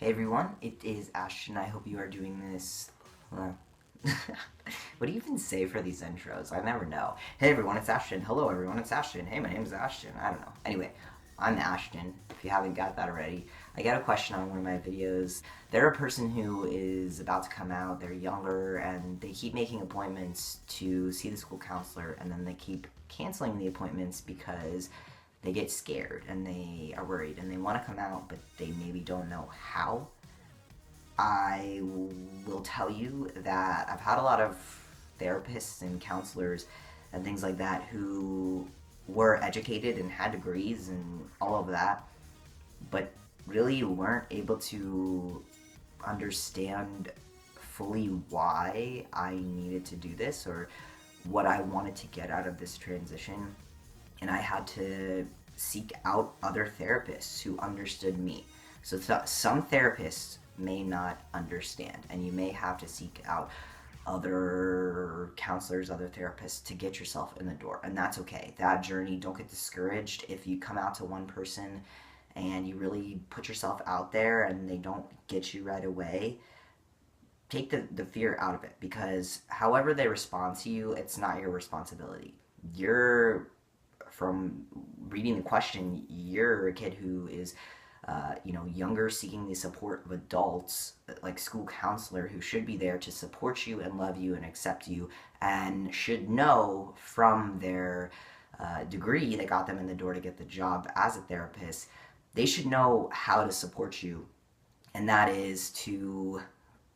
Hey everyone, it is Ashton. I hope you are doing this. Well, what do you even say for these intros? I never know. Hey everyone, it's Ashton. Hello everyone, it's Ashton. Hey, my name is Ashton. I don't know. Anyway, I'm Ashton. If you haven't got that already, I got a question on one of my videos. They're a person who is about to come out. They're younger and they keep making appointments to see the school counselor, and then they keep canceling the appointments because they get scared and they are worried and they want to come out, but they maybe don't know how. I will tell you that I've had a lot of therapists and counselors and things like that who were educated and had degrees and all of that, but really weren't able to understand fully why I needed to do this or what I wanted to get out of this transition. And I had to seek out other therapists who understood me. So some therapists may not understand, and you may have to seek out other counselors, other therapists to get yourself in the door, and that's okay. That journey, don't get discouraged if you come out to one person and you really put yourself out there and they don't get you right away. Take the fear out of it, because however they respond to you, it's not your responsibility. You're, from reading the question, you're a kid who is younger, seeking the support of adults, like school counselor, who should be there to support you and love you and accept you, and should know from their degree that got them in the door to get the job as a therapist. They should know how to support you, and that is to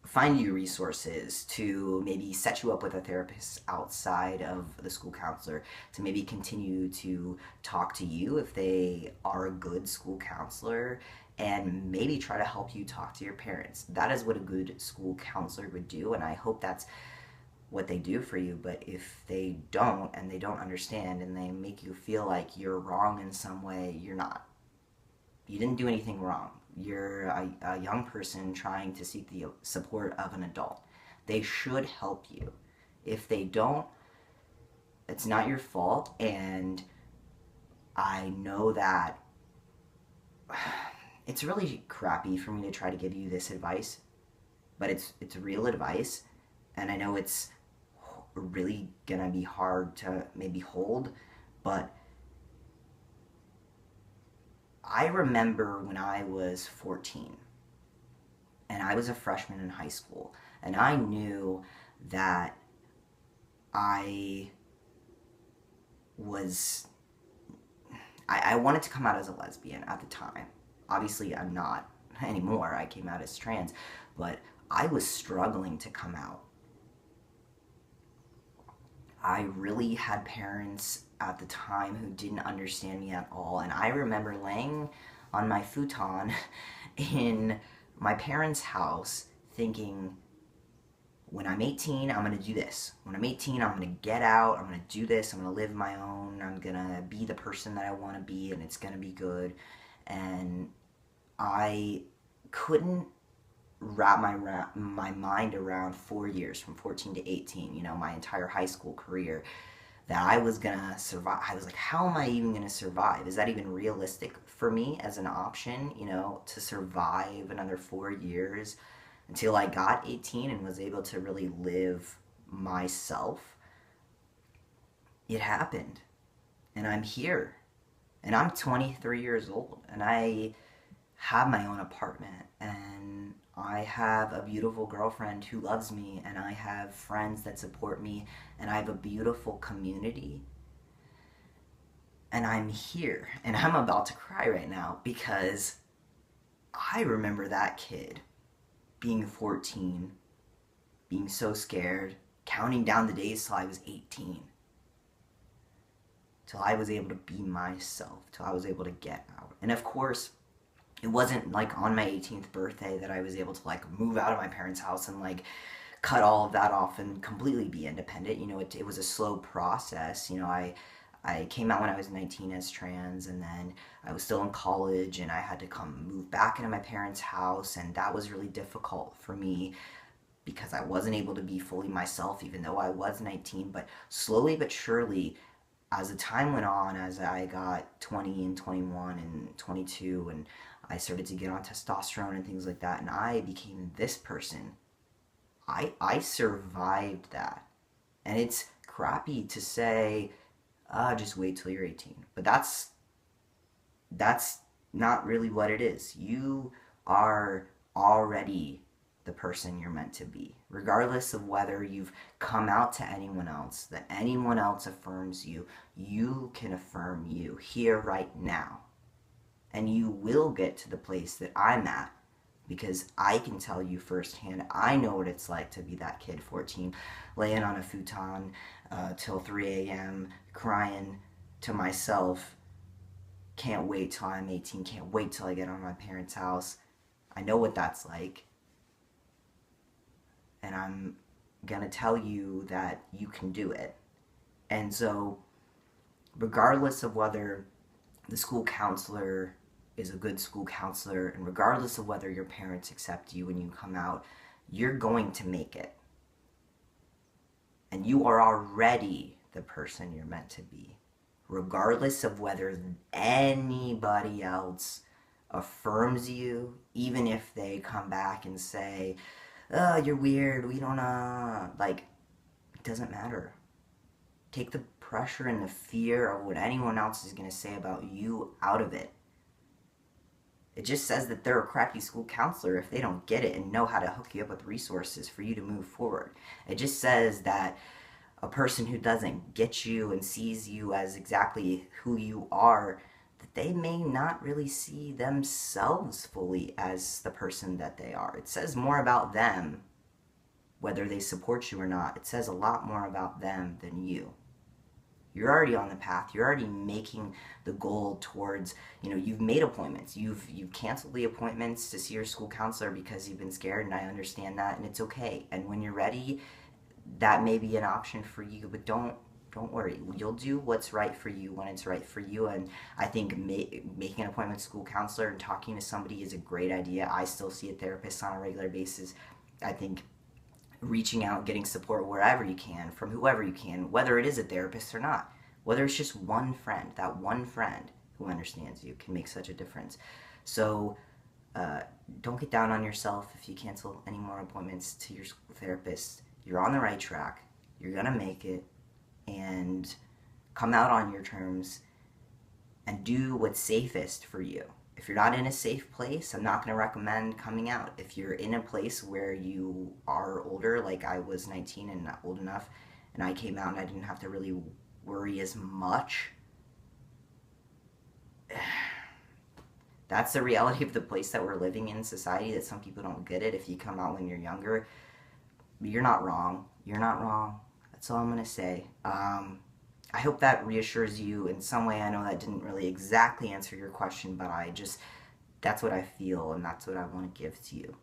find you resources, to maybe set you up with a therapist outside of the school counselor, to maybe continue to talk to you if they are a good school counselor, and maybe try to help you talk to your parents. That is what a good school counselor would do, and I hope that's what they do for you. But if they don't, and they don't understand, and they make you feel like you're wrong in some way, you're not. You didn't do anything wrong. You're a young person trying to seek the support of an adult. They should help you. If they don't, it's not your fault, and I know that it's really crappy for me to try to give you this advice, but it's real advice, and I know it's really gonna be hard to maybe hold, but I remember when I was 14 and I was a freshman in high school, and I knew that I was I wanted to come out as a lesbian at the time. Obviously, I'm not anymore. I came out as trans, but I was struggling to come out. I really had parents at the time who didn't understand me at all, and I remember laying on my futon in my parents' house thinking, when I'm 18, I'm gonna do this. When I'm 18, I'm gonna get out, I'm gonna do this, I'm gonna live my own, I'm gonna be the person that I wanna be, and it's gonna be good. And I couldn't wrap my mind around 4 years, from 14 to 18, my entire high school career, that I was gonna survive. I was like, how am I even gonna survive? Is that even realistic for me as an option, to survive another 4 years until I got 18 and was able to really live myself? It happened. And I'm here. And I'm 23 years old. And I have my own apartment. And I have a beautiful girlfriend who loves me. And I have friends that support me. And I have a beautiful community. And I'm here. And I'm about to cry right now because I remember that kid being 14, being so scared, counting down the days till I was 18, till I was able to be myself, till I was able to get out. And of course, it wasn't like on my 18th birthday that I was able to like move out of my parents' house and like cut all of that off and completely be independent. It was a slow process. I came out when I was 19 as trans, and then I was still in college, and I had to move back into my parents' house, and that was really difficult for me because I wasn't able to be fully myself even though I was 19. But slowly but surely, as the time went on, as I got 20 and 21 and 22, and I started to get on testosterone and things like that, and I became this person. I survived that. And it's crappy to say, just wait till you're 18. But that's not really what it is. You are already the person you're meant to be, regardless of whether you've come out to anyone else, that anyone else affirms you. You can affirm you here right now, and you will get to the place that I'm at, because I can tell you firsthand. I know what it's like to be that kid, 14, laying on a futon till 3 a.m. crying to myself, can't wait till I'm 18, can't wait till I get out of my parents' house. I know what that's like. And I'm gonna tell you that you can do it. And so, regardless of whether the school counselor is a good school counselor, and regardless of whether your parents accept you when you come out, you're going to make it. And you are already the person you're meant to be, regardless of whether anybody else affirms you, even if they come back and say, oh, you're weird, we don't know. Like, it doesn't matter. Take the pressure and the fear of what anyone else is going to say about you out of it. It just says that they're a crappy school counselor if they don't get it and know how to hook you up with resources for you to move forward. It just says that a person who doesn't get you and sees you as exactly who you are, that they may not really see themselves fully as the person that they are. It says more about them, whether they support you or not. It says a lot more about them than you. You're already on the path. You're already making the goal towards, you've made appointments. You've canceled the appointments to see your school counselor because you've been scared, and I understand that, and it's okay. And when you're ready, that may be an option for you, but don't worry. You'll do what's right for you when it's right for you. And I think making an appointment with a school counselor and talking to somebody is a great idea. I still see a therapist on a regular basis. I think reaching out, getting support wherever you can, from whoever you can, whether it is a therapist or not, whether it's just one friend, that one friend who understands you, can make such a difference. So don't get down on yourself if you cancel any more appointments to your therapist. You're on the right track. You're gonna make it, and come out on your terms and do what's safest for you. If you're not in a safe place, I'm not going to recommend coming out. If you're in a place where you are older, like I was 19 and not old enough, and I came out and I didn't have to really worry as much, that's the reality of the place that we're living in society, that some people don't get it. If you come out when you're younger, you're not wrong. You're not wrong. That's all I'm going to say. I hope that reassures you in some way. I know that didn't really exactly answer your question, but that's what I feel, and that's what I want to give to you.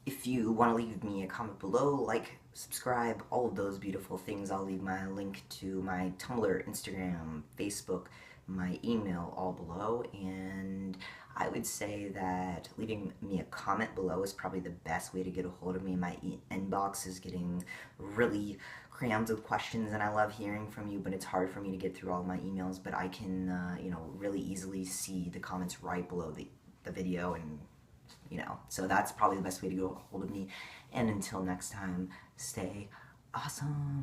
If you want to leave me a comment below, like, subscribe, all of those beautiful things, I'll leave my link to my Tumblr, Instagram, Facebook, my email all below. And I would say that leaving me a comment below is probably the best way to get a hold of me. My inbox is getting really crammed with questions, and I love hearing from you, but it's hard for me to get through all my emails. But I can, really easily see the comments right below the video, and so that's probably the best way to get a hold of me. And until next time, stay awesome.